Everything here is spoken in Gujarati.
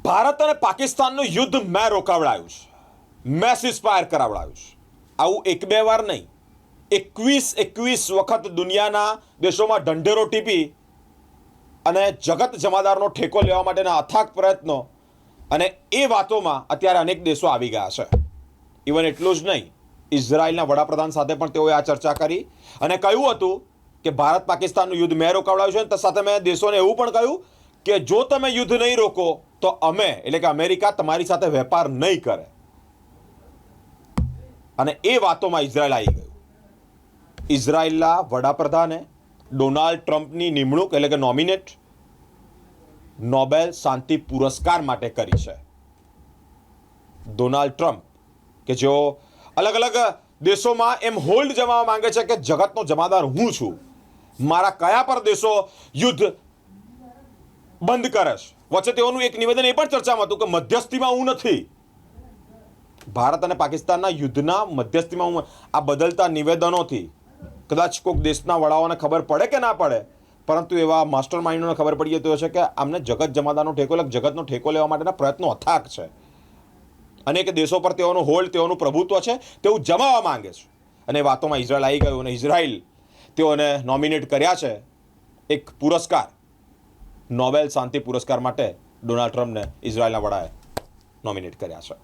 ભારત અને પાકિસ્તાનનું યુદ્ધ મેં રોકાવડાયું છે, મેં સીઝફાયર કરાવડાયું છે. આવું એક બે વાર નહીં, 21 વખત દુનિયાના દેશોમાં ઢંઢેરો ટીપી અને જગત જમાદારનો ઠેકો લેવા માટેના અથાગ પ્રયત્નો, અને એ વાતોમાં અત્યારે અનેક દેશો આવી ગયા છે. ઇવન એટલું જ નહીં, ઇઝરાયલના વડાપ્રધાન સાથે પણ તેઓએ આ ચર્ચા કરી અને કહ્યું હતું કે ભારત પાકિસ્તાનનું યુદ્ધ મેં રોકાવડાવ્યું છે. અને સાથે મેં દેશોને એવું પણ કહ્યું કે જો તમે યુદ્ધ નહીં રોકો તો અમે એટલે કે અમેરિકા તમારી સાથે વેપાર નહીં કરે. અને એ વાતોમાં ઇઝરાયલ આવી ગયું. ઇઝરાયલના વડાપ્રધાને ડોનાલ્ડ ટ્રમ્પની નિમણૂક એટલે કે નોમિનેટ નોબેલ શાંતિ પુરસ્કાર માટે કરી છે. ડોનાલ્ડ ટ્રમ્પ કે જેઓ અલગ અલગ દેશોમાં એમ હોલ્ડ જમાવવા માંગે છે કે જગતનો જમાદાર હું છું, મારા કયા પર દેશો યુદ્ધ બંધ કરે છે. વચ્ચે તેઓનું એક નિવેદન એ પણ ચર્ચામાં હતું કે મધ્યસ્થીમાં હું નથી. ભારત અને પાકિસ્તાનના યુદ્ધના મધ્યસ્થીમાં હું. આ બદલતા નિવેદનોથી કદાચ કોઈક દેશના વડાઓને ખબર પડે કે ના પડે, પરંતુ એવા માસ્ટર માઇન્ડોને ખબર પડી જતી હોય છે કે આમને જગત જમાદારનો ઠેકો જગતનો ઠેકો લેવા માટેના પ્રયત્નો અથાગ છે. અનેક દેશો પર તેઓનું હોલ્ડ, તેઓનું પ્રભુત્વ છે, તેવું જમાવવા માંગે છે. અને વાતોમાં ઇઝરાયલ આવી ગયું અને ઇઝરાયલ તેઓને નોમિનેટ કર્યા છે એક પુરસ્કાર, નોબેલ શાંતિ પુરસ્કાર માટે ડોનાલ્ડ ટ્રમ્પને ઇઝરાયલના વડાએ નોમિનેટ કર્યા છે.